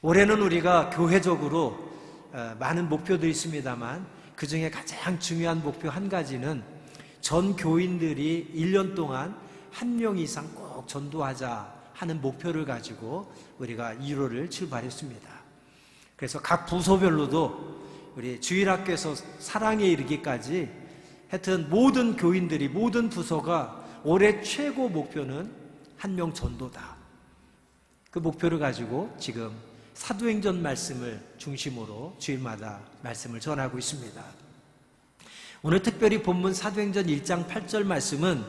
올해는 우리가 교회적으로 많은 목표들이 있습니다만 그 중에 가장 중요한 목표 한 가지는 전 교인들이 1년 동안 한 명 이상 꼭 전도하자 하는 목표를 가지고 우리가 1월을 출발했습니다. 그래서 각 부서별로도 우리 주일학교에서 사랑에 이르기까지 하여튼 모든 교인들이, 모든 부서가 올해 최고 목표는 한 명 전도다. 그 목표를 가지고 지금 사도행전 말씀을 중심으로 주일마다 말씀을 전하고 있습니다. 오늘 특별히 본문 사도행전 1장 8절 말씀은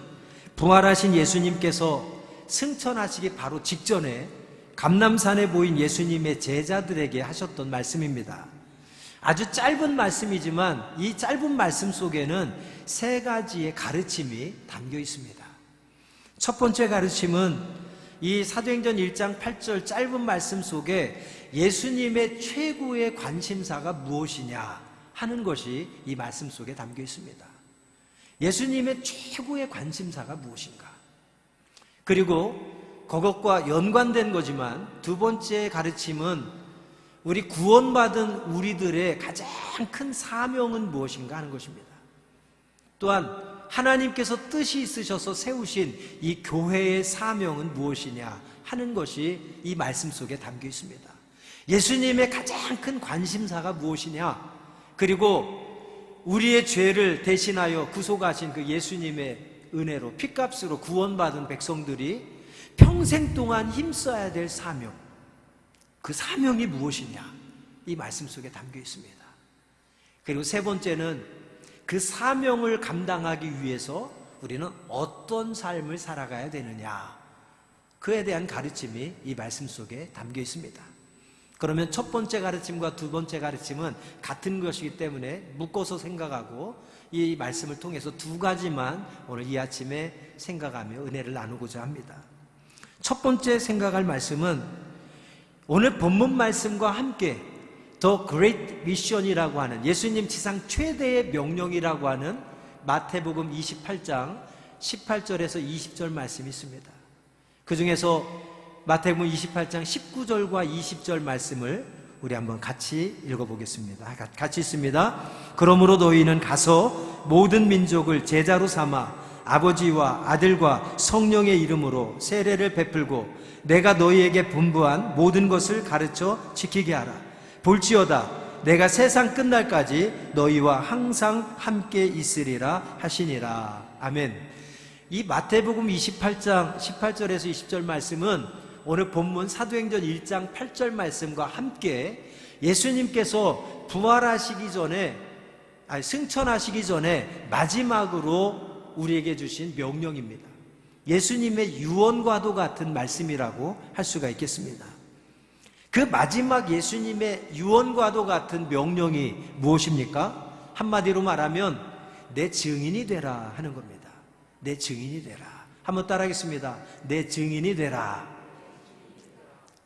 부활하신 예수님께서 승천하시기 바로 직전에 감람산에 보인 예수님의 제자들에게 하셨던 말씀입니다. 아주 짧은 말씀이지만 이 짧은 말씀 속에는 세 가지의 가르침이 담겨 있습니다. 첫 번째 가르침은 이 사도행전 1장 8절 짧은 말씀 속에 예수님의 최고의 관심사가 무엇이냐 하는 것이 이 말씀 속에 담겨 있습니다. 예수님의 최고의 관심사가 무엇인가? 그리고 그것과 연관된 거지만 두 번째 가르침은 우리 구원받은 우리들의 가장 큰 사명은 무엇인가 하는 것입니다. 또한 하나님께서 뜻이 있으셔서 세우신 이 교회의 사명은 무엇이냐 하는 것이 이 말씀 속에 담겨 있습니다. 예수님의 가장 큰 관심사가 무엇이냐, 그리고 우리의 죄를 대신하여 구속하신 그 예수님의 은혜로 핏값으로 구원받은 백성들이 평생 동안 힘써야 될 사명, 그 사명이 무엇이냐 이 말씀 속에 담겨 있습니다. 그리고 세 번째는 그 사명을 감당하기 위해서 우리는 어떤 삶을 살아가야 되느냐, 그에 대한 가르침이 이 말씀 속에 담겨 있습니다. 그러면 첫 번째 가르침과 두 번째 가르침은 같은 것이기 때문에 묶어서 생각하고 이 말씀을 통해서 두 가지만 오늘 이 아침에 생각하며 은혜를 나누고자 합니다. 첫 번째 생각할 말씀은 오늘 본문 말씀과 함께 The Great Mission이라고 하는 예수님 지상 최대의 명령이라고 하는 마태복음 28장 18절에서 20절 말씀이 있습니다. 그 중에서 마태복음 28장 19절과 20절 말씀을 우리 한번 같이 읽어보겠습니다. 같이 있습니다. 그러므로 너희는 가서 모든 민족을 제자로 삼아 아버지와 아들과 성령의 이름으로 세례를 베풀고 내가 너희에게 분부한 모든 것을 가르쳐 지키게 하라. 볼지어다 내가 세상 끝날까지 너희와 항상 함께 있으리라 하시니라. 아멘. 이 마태복음 28장 18절에서 20절 말씀은 오늘 본문 사도행전 1장 8절 말씀과 함께 예수님께서 부활하시기 전에, 승천하시기 전에 마지막으로 우리에게 주신 명령입니다. 예수님의 유언과도 같은 말씀이라고 할 수가 있겠습니다. 그 마지막 예수님의 유언과도 같은 명령이 무엇입니까? 한마디로 말하면 내 증인이 되라 하는 겁니다. 내 증인이 되라. 한번 따라하겠습니다. 내 증인이 되라.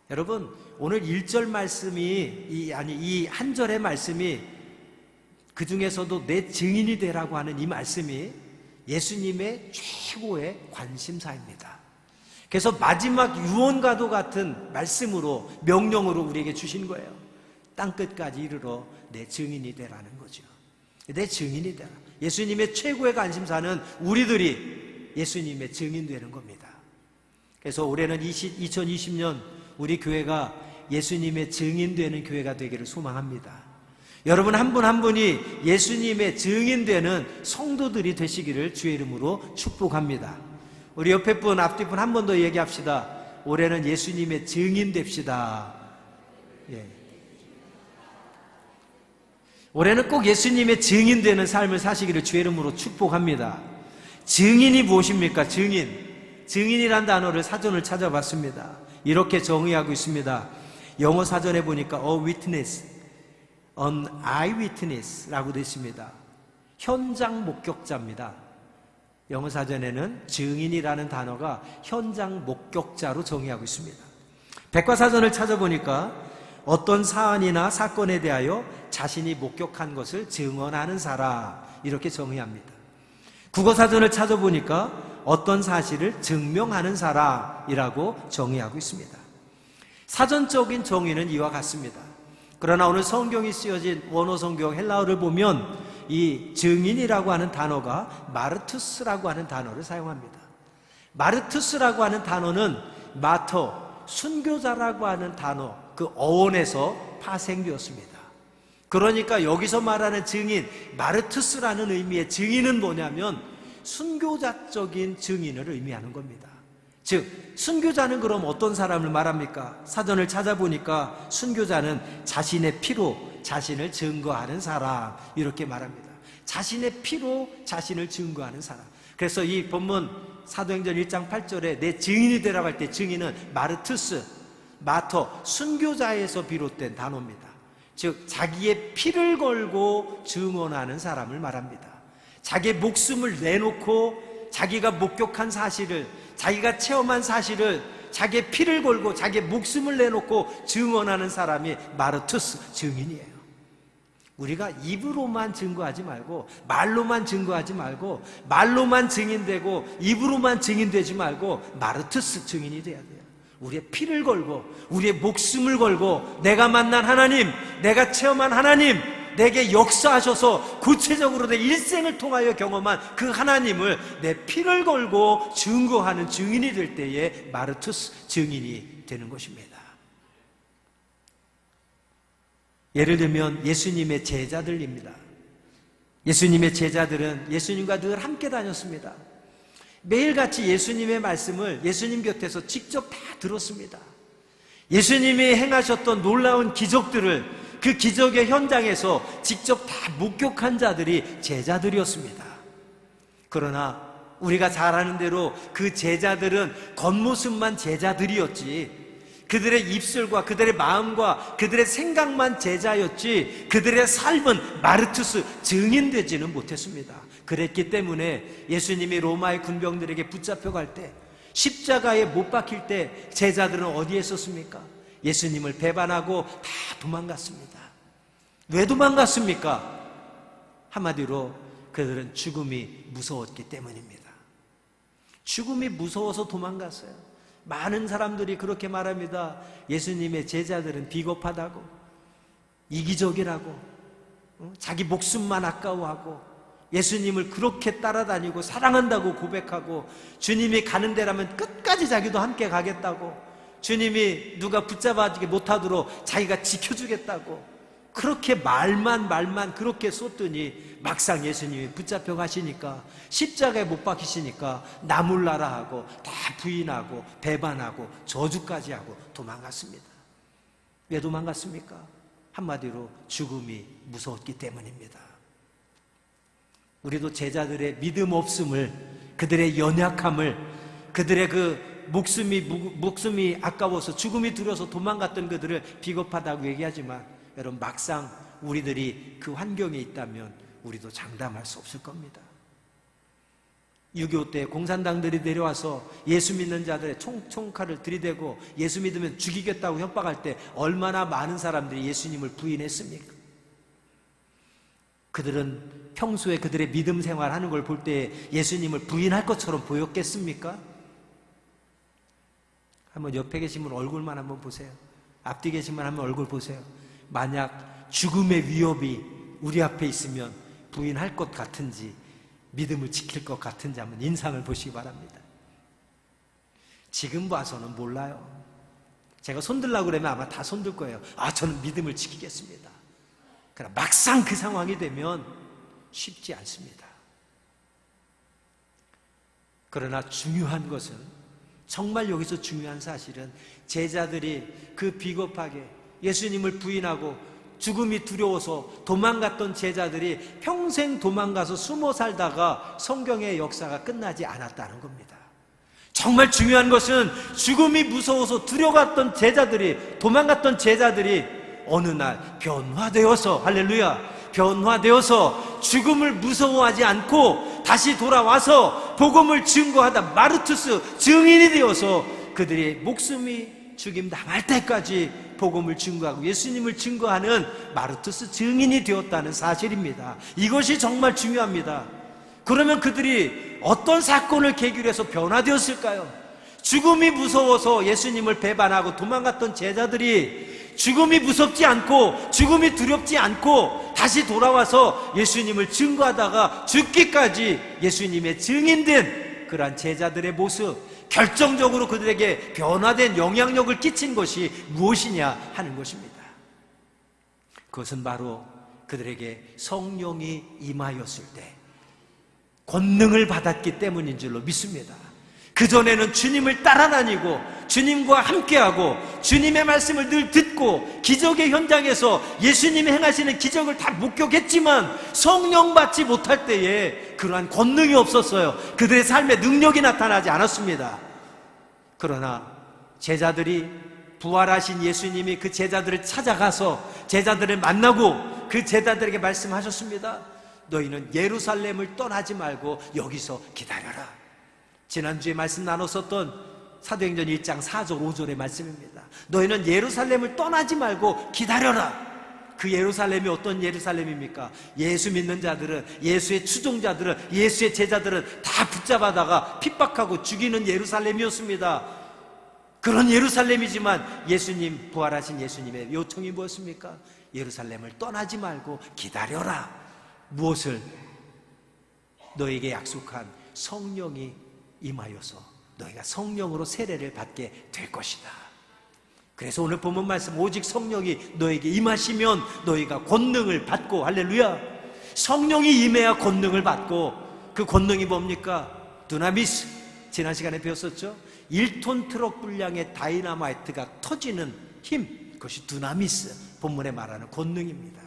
여러분, 오늘 1절 말씀이 이 한 절의 말씀이 그 중에서도 내 증인이 되라고 하는 이 말씀이 예수님의 최고의 관심사입니다. 그래서 마지막 유언과도 같은 말씀으로, 명령으로 우리에게 주신 거예요. 땅끝까지 이르러 내 증인이 되라는 거죠. 내 증인이 되라. 예수님의 최고의 관심사는 우리들이 예수님의 증인 되는 겁니다. 그래서 올해는 2020년 우리 교회가 예수님의 증인 되는 교회가 되기를 소망합니다. 여러분 한 분 한 분이 예수님의 증인 되는 성도들이 되시기를 주의 이름으로 축복합니다. 우리 옆에 분, 앞뒤 분 한 번 더 얘기합시다. 올해는 예수님의 증인 됩시다. 예. 올해는 꼭 예수님의 증인 되는 삶을 사시기를 주의 이름으로 축복합니다. 증인이 무엇입니까? 증인이란 단어를 사전을 찾아봤습니다. 이렇게 정의하고 있습니다. 영어 사전에 보니까 a witness, an eyewitness라고 되어 있습니다. 현장 목격자입니다. 영어 사전에는 증인이라는 단어가 현장 목격자로 정의하고 있습니다. 백과사전을 찾아보니까 어떤 사안이나 사건에 대하여 자신이 목격한 것을 증언하는 사람, 이렇게 정의합니다. 국어사전을 찾아보니까 어떤 사실을 증명하는 사람이라고 정의하고 있습니다. 사전적인 정의는 이와 같습니다. 그러나 오늘 성경이 쓰여진 원어 성경 헬라어를 보면 이 증인이라고 하는 단어가 마르투스라고 하는 단어를 사용합니다. 마르투스라고 하는 단어는 마터, 순교자라고 하는 단어, 그 어원에서 파생되었습니다. 그러니까 여기서 말하는 증인, 마르투스라는 의미의 증인은 뭐냐면 순교자적인 증인을 의미하는 겁니다. 즉, 순교자는 그럼 어떤 사람을 말합니까? 사전을 찾아보니까 순교자는 자신의 피로 자신을 증거하는 사람, 이렇게 말합니다. 자신의 피로 자신을 증거하는 사람. 그래서 이 본문 사도행전 1장 8절에 내 증인이 되라고 할 때 증인은 마르투스, 마터, 순교자에서 비롯된 단어입니다. 즉, 자기의 피를 걸고 증언하는 사람을 말합니다. 자기의 목숨을 내놓고 자기가 목격한 사실을, 자기가 체험한 사실을 자기의 피를 걸고 자기의 목숨을 내놓고 증언하는 사람이 마르투스, 증인이에요. 우리가 입으로만 증거하지 말고, 말로만 증거하지 말고, 말로만 증인되고 입으로만 증인되지 말고 마르투스 증인이 돼야 돼요. 우리의 피를 걸고 우리의 목숨을 걸고 내가 만난 하나님, 내가 체험한 하나님, 내게 역사하셔서 구체적으로 내 일생을 통하여 경험한 그 하나님을 내 피를 걸고 증거하는 증인이 될 때에 마르투스 증인이 되는 것입니다. 예를 들면 예수님의 제자들입니다. 예수님의 제자들은 예수님과 늘 함께 다녔습니다. 매일같이 예수님의 말씀을 예수님 곁에서 직접 다 들었습니다. 예수님이 행하셨던 놀라운 기적들을 그 기적의 현장에서 직접 다 목격한 자들이 제자들이었습니다. 그러나 우리가 잘 아는 대로 그 제자들은 겉모습만 제자들이었지, 그들의 입술과 그들의 마음과 그들의 생각만 제자였지 그들의 삶은 마르투스, 증인되지는 못했습니다. 그랬기 때문에 예수님이 로마의 군병들에게 붙잡혀갈 때, 십자가에 못 박힐 때 제자들은 어디에 있었습니까? 예수님을 배반하고 다 도망갔습니다. 왜 도망갔습니까? 한마디로 그들은 죽음이 무서웠기 때문입니다. 죽음이 무서워서 도망갔어요. 많은 사람들이 그렇게 말합니다. 예수님의 제자들은 비겁하다고, 이기적이라고, 자기 목숨만 아까워하고, 예수님을 그렇게 따라다니고 사랑한다고 고백하고, 주님이 가는 데라면 끝까지 자기도 함께 가겠다고, 주님이 누가 붙잡아주지 못하도록 자기가 지켜주겠다고, 그렇게 말만 그렇게 쏟더니 막상 예수님이 붙잡혀 가시니까, 십자가에 못 박히시니까 나몰라라 하고 다 부인하고 배반하고 저주까지 하고 도망갔습니다. 왜 도망갔습니까? 한마디로 죽음이 무서웠기 때문입니다. 우리도 제자들의 믿음 없음을, 그들의 연약함을, 그들의 그 목숨이 아까워서 죽음이 두려워서 도망갔던 그들을 비겁하다고 얘기하지만, 여러분 막상 우리들이 그 환경에 있다면 우리도 장담할 수 없을 겁니다. 6.25 때 공산당들이 내려와서 예수 믿는 자들의 총칼을 들이대고 예수 믿으면 죽이겠다고 협박할 때 얼마나 많은 사람들이 예수님을 부인했습니까? 그들은 평소에 그들의 믿음 생활하는 걸 볼 때 예수님을 부인할 것처럼 보였겠습니까? 한번 옆에 계신 분 얼굴만 한번 보세요. 앞뒤 계신 분 한번 얼굴 보세요. 만약 죽음의 위협이 우리 앞에 있으면 부인할 것 같은지, 믿음을 지킬 것 같은지 한번 인상을 보시기 바랍니다. 지금 봐서는 몰라요. 제가 손들라고 그러면 아마 다 손들 거예요. 저는 믿음을 지키겠습니다. 그러나 막상 그 상황이 되면 쉽지 않습니다. 그러나 중요한 것은, 정말 여기서 중요한 사실은 제자들이 그 비겁하게 예수님을 부인하고 죽음이 두려워서 도망갔던 제자들이 평생 도망가서 숨어 살다가 성경의 역사가 끝나지 않았다는 겁니다. 정말 중요한 것은 죽음이 무서워서 두려웠던 제자들이, 도망갔던 제자들이 어느 날 변화되어서, 할렐루야, 변화되어서 죽음을 무서워하지 않고 다시 돌아와서 복음을 증거하다 마르투스 증인이 되어서 그들의 목숨이 죽임 당할 때까지 복음을 증거하고 예수님을 증거하는 마르투스 증인이 되었다는 사실입니다. 이것이 정말 중요합니다. 그러면 그들이 어떤 사건을 계기로 해서 변화되었을까요? 죽음이 무서워서 예수님을 배반하고 도망갔던 제자들이 죽음이 무섭지 않고 죽음이 두렵지 않고 다시 돌아와서 예수님을 증거하다가 죽기까지 예수님의 증인된 그러한 제자들의 모습, 결정적으로 그들에게 변화된 영향력을 끼친 것이 무엇이냐 하는 것입니다. 그것은 바로 그들에게 성령이 임하였을 때 권능을 받았기 때문인 줄로 믿습니다. 그전에는 주님을 따라다니고 주님과 함께하고 주님의 말씀을 늘 듣고 기적의 현장에서 예수님이 행하시는 기적을 다 목격했지만 성령 받지 못할 때에 그러한 권능이 없었어요. 그들의 삶에 능력이 나타나지 않았습니다. 그러나 제자들이 부활하신 예수님이 그 제자들을 찾아가서 제자들을 만나고 그 제자들에게 말씀하셨습니다. 너희는 예루살렘을 떠나지 말고 여기서 기다려라. 지난주에 말씀 나눴었던 사도행전 1장 4절 5절의 말씀입니다. 너희는 예루살렘을 떠나지 말고 기다려라. 그 예루살렘이 어떤 예루살렘입니까? 예수 믿는 자들은, 예수의 추종자들은, 예수의 제자들은 다 붙잡아다가 핍박하고 죽이는 예루살렘이었습니다. 그런 예루살렘이지만 예수님, 부활하신 예수님의 요청이 무엇입니까? 예루살렘을 떠나지 말고 기다려라. 무엇을? 너에게 약속한 성령이 임하여서 너희가 성령으로 세례를 받게 될 것이다. 그래서 오늘 본문 말씀, 오직 성령이 너에게 임하시면 너희가 권능을 받고, 할렐루야, 성령이 임해야 권능을 받고, 그 권능이 뭡니까? 두나미스. 지난 시간에 배웠었죠? 1톤 트럭 분량의 다이나마이트가 터지는 힘, 그것이 두나미스, 본문에 말하는 권능입니다.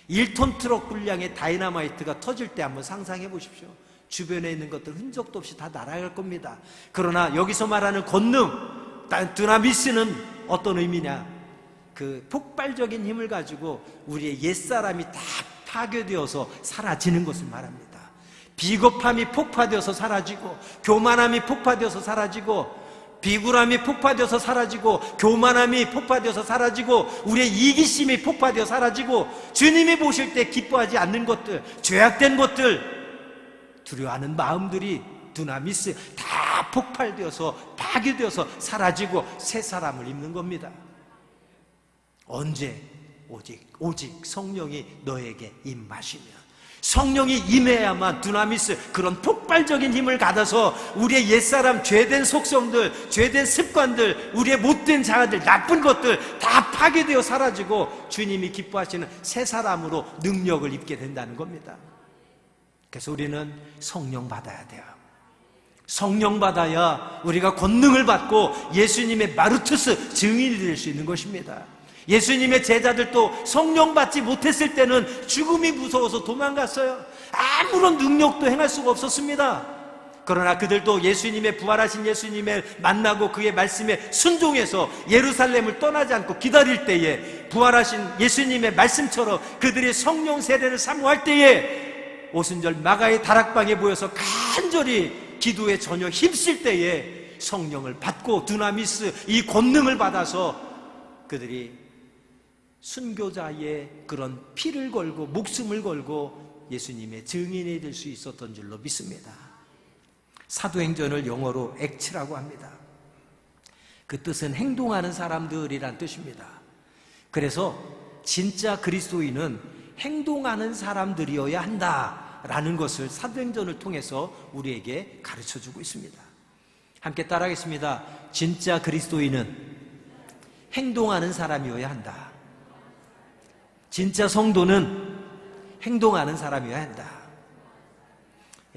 1톤 트럭 분량의 다이나마이트가 터질 때 한번 상상해 보십시오. 주변에 있는 것들 흔적도 없이 다 날아갈 겁니다. 그러나 여기서 말하는 권능, 두나미스는 어떤 의미냐? 그 폭발적인 힘을 가지고 우리의 옛사람이 다 파괴되어서 사라지는 것을 말합니다. 비겁함이 폭파되어서 사라지고, 교만함이 폭파되어서 사라지고, 비굴함이 폭파되어서 사라지고, 교만함이 폭파되어서 사라지고, 우리의 이기심이 폭파되어 사라지고, 주님이 보실 때 기뻐하지 않는 것들, 죄악된 것들, 두려워하는 마음들이 두나미스 다 폭발되어서 파괴되어서 사라지고 새 사람을 입는 겁니다. 언제? 오직 성령이 너에게 임하시면, 성령이 임해야만 두나미스, 그런 폭발적인 힘을 받아서 우리의 옛사람, 죄된 속성들, 죄된 습관들, 우리의 못된 자아들, 나쁜 것들 다 파괴되어 사라지고 주님이 기뻐하시는 새 사람으로 능력을 입게 된다는 겁니다. 그래서 우리는 성령 받아야 돼요. 성령 받아야 우리가 권능을 받고 예수님의 마르투스, 증인이 될 수 있는 것입니다. 예수님의 제자들도 성령 받지 못했을 때는 죽음이 무서워서 도망갔어요. 아무런 능력도 행할 수가 없었습니다. 그러나 그들도 예수님의, 부활하신 예수님을 만나고 그의 말씀에 순종해서 예루살렘을 떠나지 않고 기다릴 때에, 부활하신 예수님의 말씀처럼 그들이 성령 세례를 사모할 때에, 오순절 마가의 다락방에 모여서 간절히 기도에 전혀 힘쓸 때에 성령을 받고 두나미스, 이 권능을 받아서 그들이 순교자의 그런 피를 걸고 목숨을 걸고 예수님의 증인이 될 수 있었던 줄로 믿습니다. 사도행전을 영어로 액츠라고 합니다. 그 뜻은 행동하는 사람들이란 뜻입니다. 그래서 진짜 그리스도인은 행동하는 사람들이어야 한다라는 것을 사도행전을 통해서 우리에게 가르쳐주고 있습니다. 함께 따라하겠습니다. 진짜 그리스도인은 행동하는 사람이어야 한다. 진짜 성도는 행동하는 사람이어야 한다.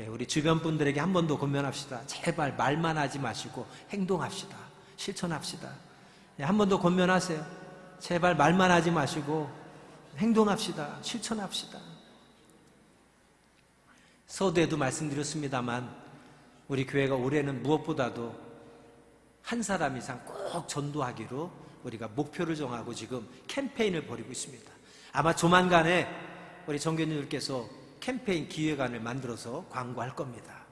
우리 주변 분들에게 한 번 더 권면합시다. 제발 말만 하지 마시고 행동합시다. 실천합시다. 한 번 더 권면하세요. 제발 말만 하지 마시고 행동합시다. 실천합시다. 서두에도 말씀드렸습니다만 우리 교회가 올해는 무엇보다도 한 사람 이상 꼭 전도하기로 우리가 목표를 정하고 지금 캠페인을 벌이고 있습니다. 아마 조만간에 우리 정교님들께서 캠페인 기획안을 만들어서 광고할 겁니다.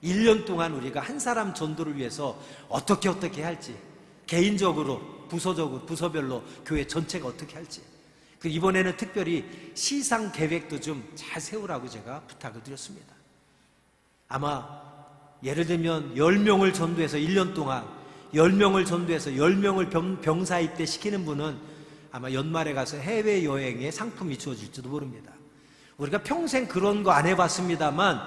1년 동안 우리가 한 사람 전도를 위해서 어떻게 할지, 개인적으로, 부서적으로, 부서별로 교회 전체가 어떻게 할지, 그리고 이번에는 특별히 시상 계획도 좀 잘 세우라고 제가 부탁을 드렸습니다. 아마 예를 들면 10명을 전도해서 1년 동안 10명을 전도해서 10명을 병사 입대 시키는 분은 아마 연말에 가서 해외여행에 상품이 주어질지도 모릅니다. 우리가 평생 그런 거 안 해봤습니다만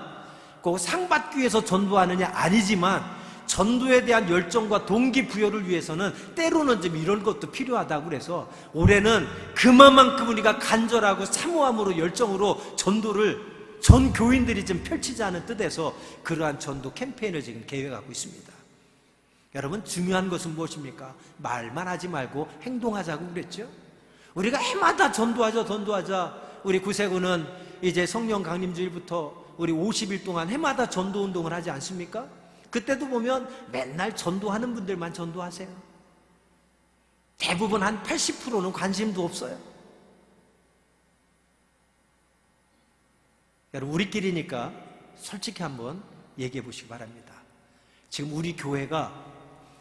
꼭 상 받기 위해서 전도하느냐 아니지만 전도에 대한 열정과 동기부여를 위해서는 때로는 좀 이런 것도 필요하다고 그래서 올해는 그만큼 우리가 간절하고 사모함으로 열정으로 전도를 전 교인들이 좀 펼치자는 뜻에서 그러한 전도 캠페인을 지금 계획하고 있습니다. 여러분, 중요한 것은 무엇입니까? 말만 하지 말고 행동하자고 그랬죠. 우리가 해마다 전도하자. 우리 구세군은 이제 성령 강림주일부터 우리 50일 동안 해마다 전도 운동을 하지 않습니까? 그때도 보면 맨날 전도하는 분들만 전도하세요. 대부분 한 80%는 관심도 없어요. 여러분, 우리끼리니까 솔직히 한번 얘기해 보시기 바랍니다. 지금 우리 교회가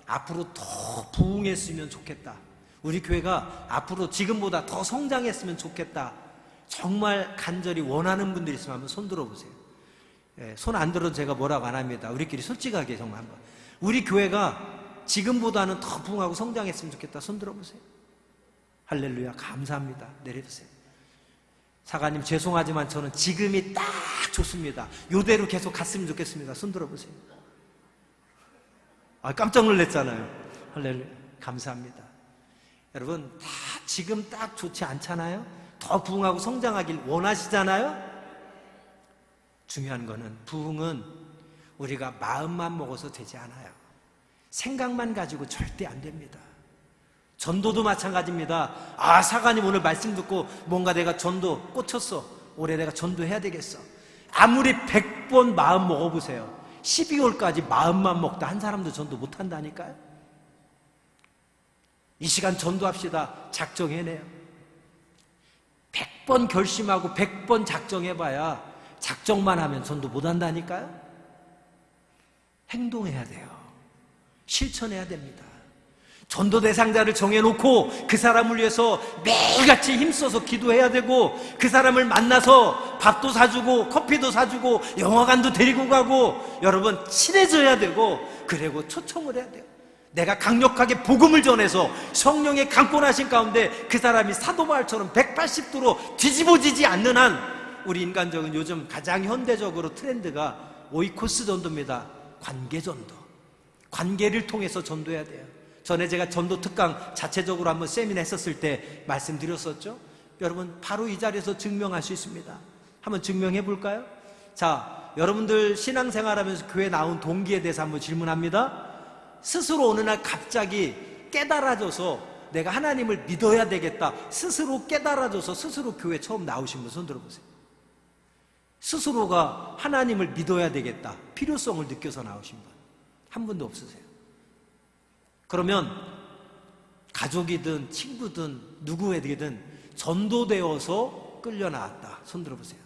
앞으로 더 부흥했으면 좋겠다. 우리 교회가 앞으로 지금보다 더 성장했으면 좋겠다. 정말 간절히 원하는 분들이 있으면 한번 손 들어보세요. 손 안 들어도 제가 뭐라고 안 합니다. 우리끼리 솔직하게 정말 한번. 우리 교회가 지금보다는 더 부흥하고 성장했으면 좋겠다. 손 들어보세요. 할렐루야. 감사합니다. 내려주세요. 사관님 죄송하지만 저는 지금이 딱 좋습니다. 이대로 계속 갔으면 좋겠습니다. 손 들어보세요. 깜짝 놀랐잖아요. 할렐루야. 감사합니다. 여러분, 다 지금 딱 좋지 않잖아요? 더 부흥하고 성장하길 원하시잖아요? 중요한 거는 부흥은 우리가 마음만 먹어서 되지 않아요. 생각만 가지고 절대 안 됩니다. 전도도 마찬가지입니다. 사관님 오늘 말씀 듣고 뭔가 내가 전도 꽂혔어. 올해 내가 전도해야 되겠어. 아무리 100번 마음 먹어보세요. 12월까지 마음만 먹다 한 사람도 전도 못한다니까요. 이 시간 전도합시다. 작정해내요. 100번 결심하고 100번 작정해봐야 작정만 하면 전도 못한다니까요. 행동해야 돼요. 실천해야 됩니다. 전도 대상자를 정해놓고 그 사람을 위해서 매일같이 힘써서 기도해야 되고 그 사람을 만나서 밥도 사주고 커피도 사주고 영화관도 데리고 가고 여러분 친해져야 되고 그리고 초청을 해야 돼요. 내가 강력하게 복음을 전해서 성령의 강권하신 가운데 그 사람이 사도바울처럼 180도로 뒤집어지지 않는 한 우리 인간적인 요즘 가장 현대적으로 트렌드가 오이코스 전도입니다. 관계 전도. 관계를 통해서 전도해야 돼요. 전에 제가 전도 특강 자체적으로 한번 세미나 했었을 때 말씀드렸었죠. 여러분 바로 이 자리에서 증명할 수 있습니다. 한번 증명해 볼까요? 자, 여러분들 신앙생활하면서 교회 나온 동기에 대해서 한번 질문합니다. 스스로 어느 날 갑자기 깨달아져서 내가 하나님을 믿어야 되겠다 스스로 깨달아져서 스스로 교회 처음 나오신 분 손 들어보세요. 스스로가 하나님을 믿어야 되겠다 필요성을 느껴서 나오신 분 한 분도 없으세요. 그러면 가족이든 친구든 누구에게든 전도되어서 끌려 나왔다 손 들어보세요.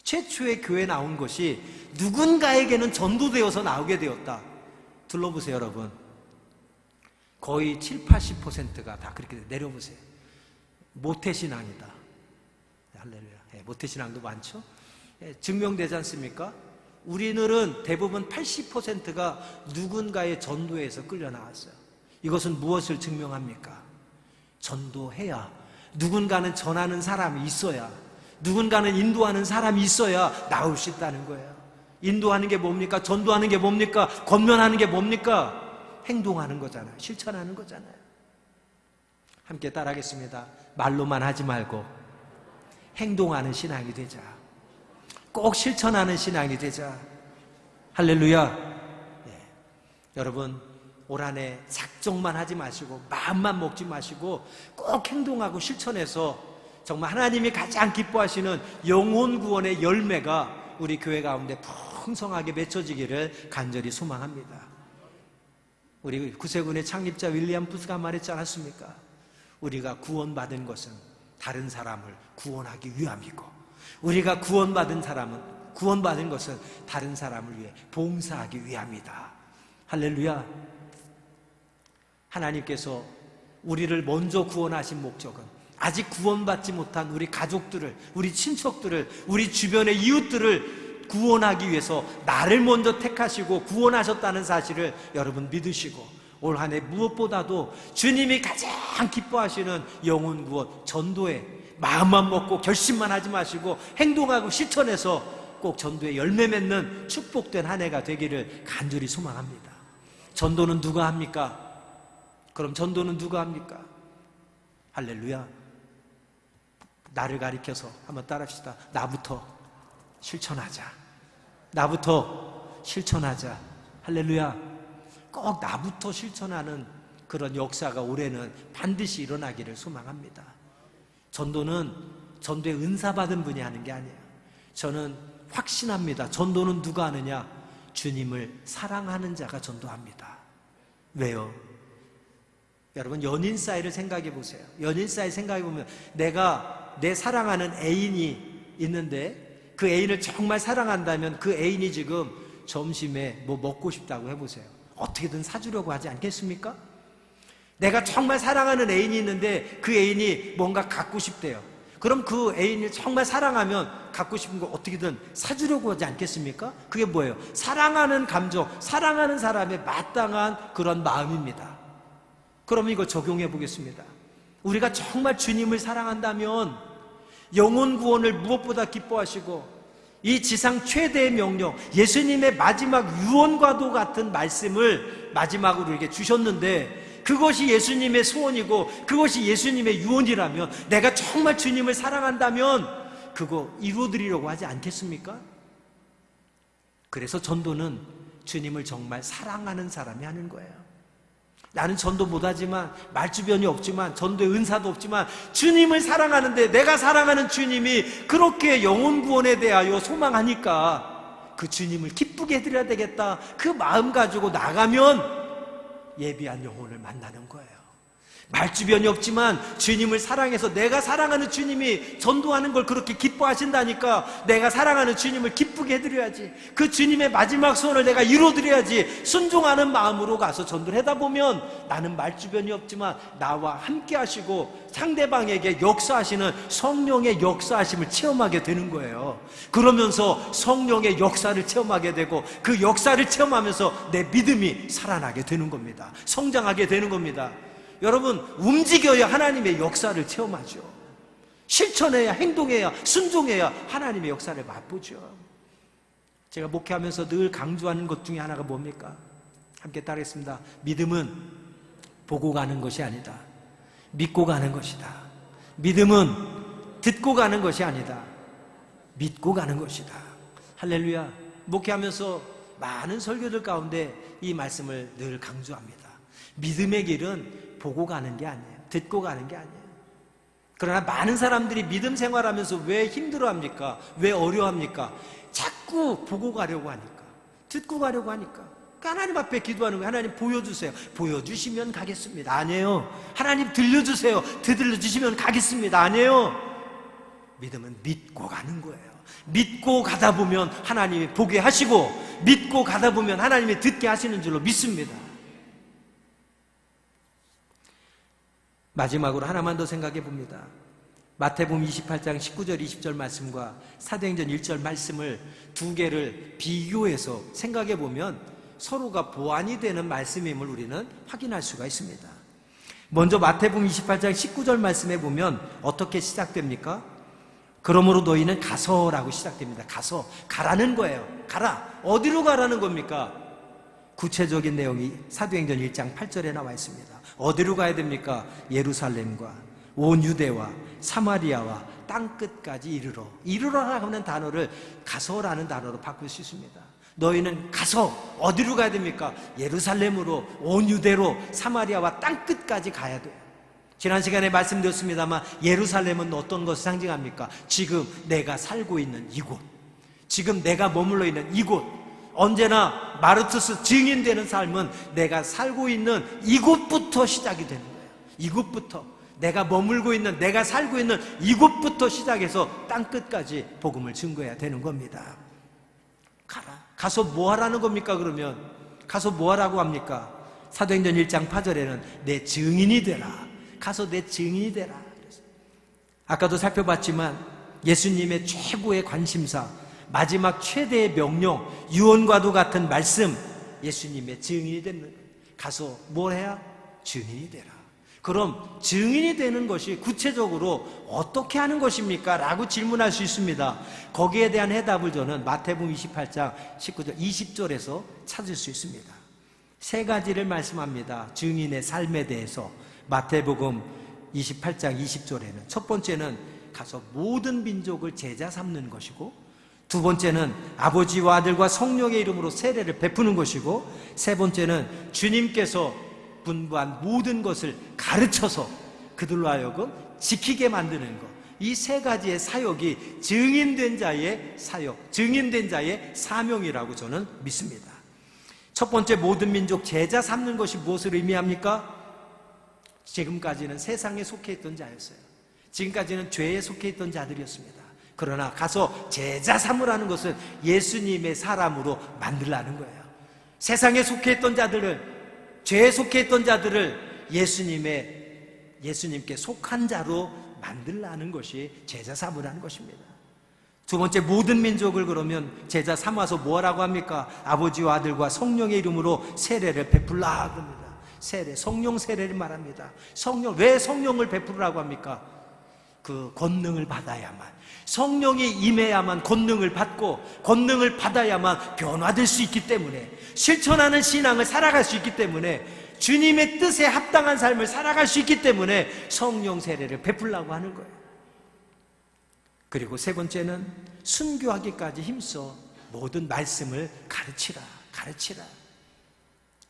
최초의 교회에 나온 것이 누군가에게는 전도되어서 나오게 되었다. 둘러보세요 여러분. 거의 7, 80%가 다 그렇게 돼요. 내려보세요. 모태신앙이다. 할렐루야. 모태신앙도 많죠. 증명되지 않습니까? 우리들은 대부분 80%가 누군가의 전도에서 끌려 나왔어요. 이것은 무엇을 증명합니까? 전도해야 누군가는 전하는 사람이 있어야 누군가는 인도하는 사람이 있어야 나올 수 있다는 거예요. 인도하는 게 뭡니까? 전도하는 게 뭡니까? 권면하는 게 뭡니까? 행동하는 거잖아요. 실천하는 거잖아요. 함께 따라하겠습니다. 말로만 하지 말고 행동하는 신앙이 되자. 꼭 실천하는 신앙이 되자. 할렐루야. 네. 여러분 올 한 해 작정만 하지 마시고 마음만 먹지 마시고 꼭 행동하고 실천해서 정말 하나님이 가장 기뻐하시는 영혼 구원의 열매가 우리 교회 가운데 풍성하게 맺혀지기를 간절히 소망합니다. 우리 구세군의 창립자 윌리엄 부스가 말했지 않았습니까? 우리가 구원받은 것은 다른 사람을 구원하기 위함이고 우리가 구원받은 것은 다른 사람을 위해 봉사하기 위함이다. 할렐루야. 하나님께서 우리를 먼저 구원하신 목적은 아직 구원받지 못한 우리 가족들을, 우리 친척들을, 우리 주변의 이웃들을 구원하기 위해서 나를 먼저 택하시고 구원하셨다는 사실을 여러분 믿으시고, 올 한 해 무엇보다도 주님이 가장 기뻐하시는 영혼 구원, 전도에 마음만 먹고 결심만 하지 마시고 행동하고 실천해서 꼭 전도에 열매 맺는 축복된 한 해가 되기를 간절히 소망합니다. 전도는 누가 합니까? 그럼 전도는 누가 합니까? 할렐루야. 나를 가리켜서 한번 따라합시다. 나부터 실천하자. 나부터 실천하자. 할렐루야. 꼭 나부터 실천하는 그런 역사가 올해는 반드시 일어나기를 소망합니다. 전도는 전도의 은사 받은 분이 하는 게 아니에요. 저는 확신합니다. 전도는 누가 하느냐? 주님을 사랑하는 자가 전도합니다. 왜요? 여러분, 연인 사이를 생각해 보세요. 연인 사이 생각해 보면 내가 내 사랑하는 애인이 있는데 그 애인을 정말 사랑한다면 그 애인이 지금 점심에 뭐 먹고 싶다고 해보세요. 어떻게든 사주려고 하지 않겠습니까? 내가 정말 사랑하는 애인이 있는데 그 애인이 뭔가 갖고 싶대요. 그럼 그 애인을 정말 사랑하면 갖고 싶은 거 어떻게든 사주려고 하지 않겠습니까? 그게 뭐예요? 사랑하는 감정, 사랑하는 사람의 마땅한 그런 마음입니다. 그럼 이거 적용해 보겠습니다. 우리가 정말 주님을 사랑한다면 영혼 구원을 무엇보다 기뻐하시고 이 지상 최대의 명령, 예수님의 마지막 유언과도 같은 말씀을 마지막으로 이렇게 주셨는데 그것이 예수님의 소원이고 그것이 예수님의 유언이라면 내가 정말 주님을 사랑한다면 그거 이루어드리려고 하지 않겠습니까? 그래서 전도는 주님을 정말 사랑하는 사람이 하는 거예요. 나는 전도 못하지만, 말주변이 없지만, 전도의 은사도 없지만 주님을 사랑하는데 내가 사랑하는 주님이 그렇게 영혼 구원에 대하여 소망하니까 그 주님을 기쁘게 해드려야 되겠다, 그 마음 가지고 나가면 예비한 영혼을 만나는 거예요. 말주변이 없지만 주님을 사랑해서 내가 사랑하는 주님이 전도하는 걸 그렇게 기뻐하신다니까 내가 사랑하는 주님을 기쁘게 해드려야지, 그 주님의 마지막 소원을 내가 이루어드려야지, 순종하는 마음으로 가서 전도를 하다 보면 나는 말주변이 없지만 나와 함께 하시고 상대방에게 역사하시는 성령의 역사하심을 체험하게 되는 거예요. 그러면서 성령의 역사를 체험하게 되고 그 역사를 체험하면서 내 믿음이 살아나게 되는 겁니다. 성장하게 되는 겁니다. 여러분, 움직여야 하나님의 역사를 체험하죠. 실천해야, 행동해야, 순종해야 하나님의 역사를 맛보죠. 제가 목회하면서 늘 강조하는 것 중에 하나가 뭡니까? 함께 따르겠습니다. 믿음은 보고 가는 것이 아니다. 믿고 가는 것이다. 믿음은 듣고 가는 것이 아니다. 믿고 가는 것이다. 할렐루야. 목회하면서 많은 설교들 가운데 이 말씀을 늘 강조합니다. 믿음의 길은 보고 가는 게 아니에요. 듣고 가는 게 아니에요. 그러나 많은 사람들이 믿음 생활하면서 왜 힘들어합니까? 왜 어려워합니까? 자꾸 보고 가려고 하니까, 듣고 가려고 하니까. 하나님 앞에 기도하는 거예요. 하나님 보여주세요. 보여주시면 가겠습니다. 아니에요. 하나님 들려주세요. 들려주시면 가겠습니다. 아니에요. 믿음은 믿고 가는 거예요. 믿고 가다 보면 하나님이 보게 하시고 믿고 가다 보면 하나님이 듣게 하시는 줄로 믿습니다. 마지막으로 하나만 더 생각해 봅니다. 마태복음 28장 19절 20절 말씀과 사도행전 1절 말씀을 두 개를 비교해서 생각해 보면 서로가 보완이 되는 말씀임을 우리는 확인할 수가 있습니다. 먼저 마태복음 28장 19절 말씀에 보면 어떻게 시작됩니까? 그러므로 너희는 가서라고 시작됩니다. 가서, 가라는 거예요. 가라. 어디로 가라는 겁니까? 구체적인 내용이 사도행전 1장 8절에 나와 있습니다. 어디로 가야 됩니까? 예루살렘과 온 유대와 사마리아와 땅끝까지 이르러. 이르러라고 하는 단어를 가서라는 단어로 바꿀 수 있습니다. 너희는 가서 어디로 가야 됩니까? 예루살렘으로, 온 유대로, 사마리아와 땅끝까지 가야 돼요. 지난 시간에 말씀드렸습니다만 예루살렘은 어떤 것을 상징합니까? 지금 내가 살고 있는 이곳, 지금 내가 머물러 있는 이곳, 언제나 마르투스 증인되는 삶은 내가 살고 있는 이곳부터 시작이 되는 거예요. 이곳부터, 내가 머물고 있는, 내가 살고 있는 이곳부터 시작해서 땅끝까지 복음을 증거해야 되는 겁니다. 가라. 가서 뭐 하라는 겁니까? 그러면 가서 뭐 하라고 합니까? 사도행전 1장 8절에는 내 증인이 되라. 가서 내 증인이 되라. 아까도 살펴봤지만 예수님의 최고의 관심사, 마지막 최대의 명령, 유언과도 같은 말씀, 예수님의 증인이 되는 거예요. 가서 뭘 해야? 증인이 되라. 그럼 증인이 되는 것이 구체적으로 어떻게 하는 것입니까? 라고 질문할 수 있습니다. 거기에 대한 해답을 저는 마태복음 28장 19절 20절에서 찾을 수 있습니다. 세 가지를 말씀합니다. 증인의 삶에 대해서. 마태복음 28장 20절에는 첫 번째는 가서 모든 민족을 제자 삼는 것이고, 두 번째는 아버지와 아들과 성령의 이름으로 세례를 베푸는 것이고, 세 번째는 주님께서 분부한 모든 것을 가르쳐서 그들로 하여금 지키게 만드는 것. 이 세 가지의 사역이 증인된 자의 사역, 증인된 자의 사명이라고 저는 믿습니다. 첫 번째, 모든 민족 제자 삼는 것이 무엇을 의미합니까? 지금까지는 세상에 속해 있던 자였어요. 지금까지는 죄에 속해 있던 자들이었습니다. 그러나 가서 제자 삼으라는 것은 예수님의 사람으로 만들라는 거예요. 세상에 속해 있던 자들을, 죄에 속해 있던 자들을 예수님께 속한 자로 만들라는 것이 제자 삼으라는 것입니다. 두 번째, 모든 민족을 그러면 제자 삼아서 뭐라고 합니까? 아버지와 아들과 성령의 이름으로 세례를 베풀라 합니다. 세례, 성령 세례를 말합니다. 성령, 왜 성령을 베풀으라고 합니까? 그 권능을 받아야만, 성령이 임해야만 권능을 받고, 권능을 받아야만 변화될 수 있기 때문에, 실천하는 신앙을 살아갈 수 있기 때문에, 주님의 뜻에 합당한 삶을 살아갈 수 있기 때문에 성령 세례를 베풀라고 하는 거예요. 그리고 세 번째는 순교하기까지 힘써 모든 말씀을 가르치라.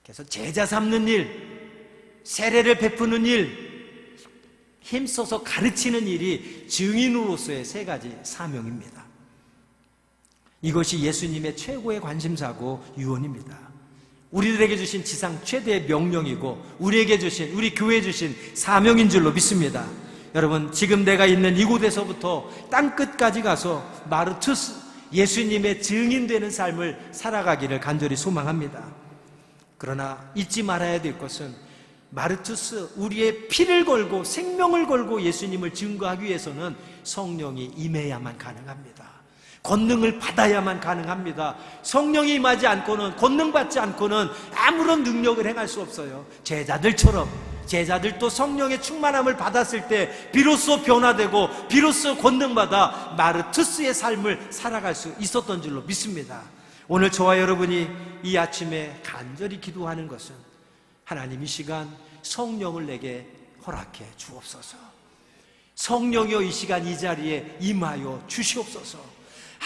그래서 제자 삼는 일, 세례를 베푸는 일, 힘써서 가르치는 일이 증인으로서의 세 가지 사명입니다. 이것이 예수님의 최고의 관심사고 유언입니다. 우리들에게 주신 지상 최대의 명령이고, 우리에게 주신, 우리 교회에 주신 사명인 줄로 믿습니다. 여러분, 지금 내가 있는 이곳에서부터 땅끝까지 가서 마르투스, 예수님의 증인되는 삶을 살아가기를 간절히 소망합니다. 그러나 잊지 말아야 될 것은, 마르투스, 우리의 피를 걸고 생명을 걸고 예수님을 증거하기 위해서는 성령이 임해야만 가능합니다. 권능을 받아야만 가능합니다. 성령이 임하지 않고는, 권능 받지 않고는 아무런 능력을 행할 수 없어요. 제자들처럼, 제자들도 성령의 충만함을 받았을 때 비로소 변화되고 비로소 권능받아 마르투스의 삶을 살아갈 수 있었던 줄로 믿습니다. 오늘 저와 여러분이 이 아침에 간절히 기도하는 것은, 하나님 이 시간 성령을 내게 허락해 주옵소서. 성령이여, 이 시간 이 자리에 임하여 주시옵소서.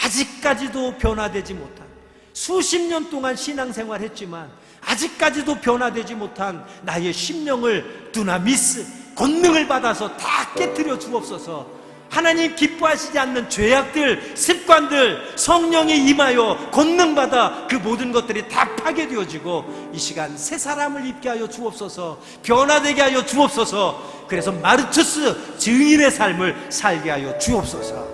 아직까지도 변화되지 못한, 수십 년 동안 신앙생활 했지만 아직까지도 변화되지 못한 나의 심령을 두나미스, 권능을 받아서 다 깨트려 주옵소서. 하나님 기뻐하시지 않는 죄악들, 습관들, 성령이 임하여 권능받아 그 모든 것들이 다 파괴되어지고 이 시간 새 사람을 입게 하여 주옵소서. 변화되게 하여 주옵소서. 그래서 마르투스 증인의 삶을 살게 하여 주옵소서.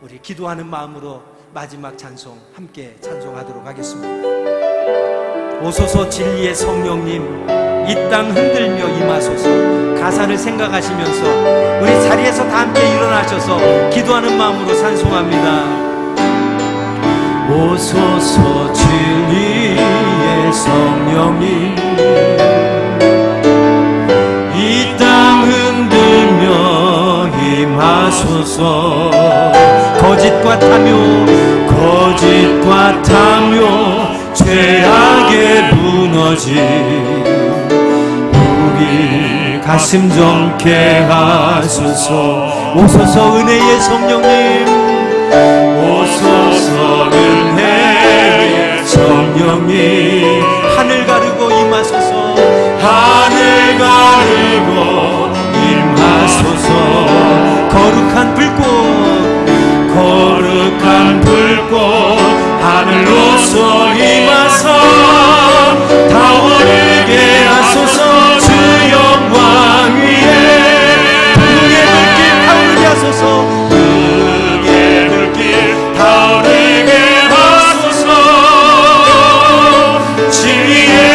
우리 기도하는 마음으로 마지막 찬송 함께 찬송하도록 하겠습니다. 오소서 진리의 성령님, 이 땅 흔들며 임하소서. 가사를 생각하시면서 우리 자리에서 다 함께 일어나셔서 기도하는 마음으로 찬송합니다. 오소서 진리의 성령님, 이 땅 흔들며 임하소서. 거짓과 탐욕, 죄악에 무너진 우리 가슴 젊게 하소서. 오소서 은혜의 성령님, 오소서 은혜의 성령님, 하늘 가르고 임하소서. 하늘 가르고 임하소서. 거룩한 불꽃 하늘로서 임하사 타오르게 하소서. 주 영광 위에 응의 불길 타오르게 하소서. 응의 불길 타오르게 하소서. 진리의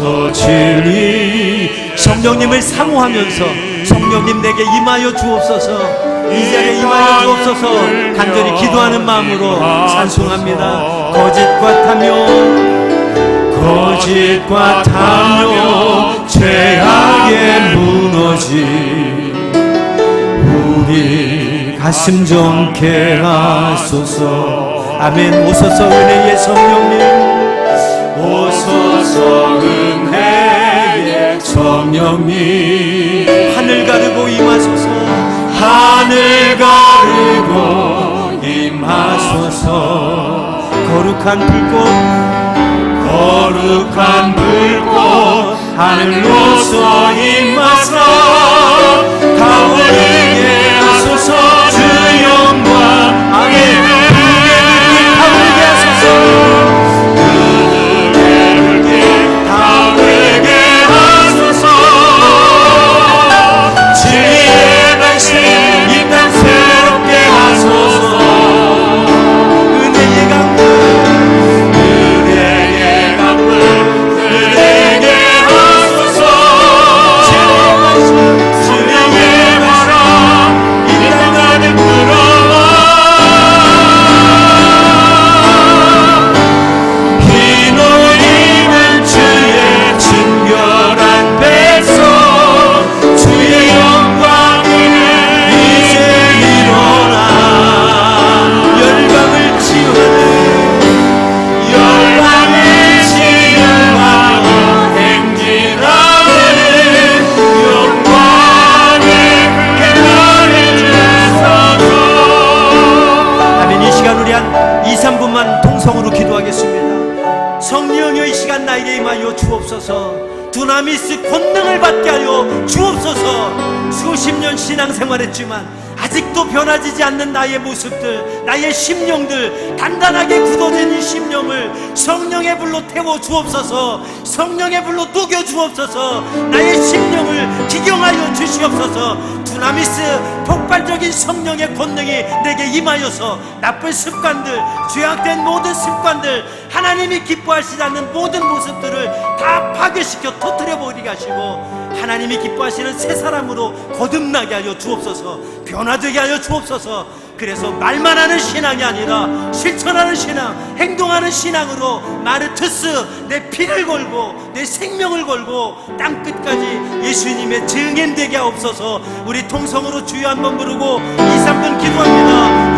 오소 진리. 성령님을 사모하면서 성령님 내게 임하여 주옵소서, 이 자리에 임하여 주옵소서 간절히 기도하는 마음으로 찬송합니다. 거짓과 탐욕 죄악에 무너진 우리 가슴 정케 하소서. 아멘. 오소서 은혜의 성령님, 오소서 은혜의 성령님, 하늘 가르고 임하소서, 하늘 가르고 임하소서. 거룩한 불꽃 하늘로서 임하사 타오르게 하소서. 주 영광 아멘. 타오르게 하소서. 타오르게 하소서. 진리의 당신 이 땅 새롭게 하소서. 은혜의 강물 은혜게 하소서. 진리의 바람 이 땅 가득 불어와. 흰 옷 입은 주의 친결한 백성, 주의 영광을 이제 일어나. 열방을 치유하는 행진하는 영광의 빛나는 주소서. 아멘. 이 시간 우리 한 2-3분만 통성으로 기도하겠습니다. 성령의 이 시간 나에게 임하여 주옵소서. 두나미스 권능을 받게 하여 주옵소서. 수십 년 신앙생활했지만 아직도 변화지지 않는 나의 모습들, 나의 심령들, 단단하게 굳어진 이 심령을 성령의 불로 태워 주옵소서. 성령의 불로 녹여 주옵소서. 나의 심령을 기경하여 주시옵소서. 두나미스 폭발적인 성령의 권능이 내게 임하여서 나쁜 습관들, 죄악된 모든 습관들, 하나님이 기뻐하시지 않는 모든 모습들을 다 파괴시켜 터뜨려 버리게 하시고 하나님이 기뻐하시는 새 사람으로 거듭나게 하여 주옵소서. 변화되게 하여 주옵소서. 그래서 말만 하는 신앙이 아니라 실천하는 신앙, 행동하는 신앙으로 마르투스 내 피를 걸고 내 생명을 걸고 땅끝까지 예수님의 증인 되게 하옵소서. 우리 통성으로 주여 한번 부르고 2-3분 기도합니다.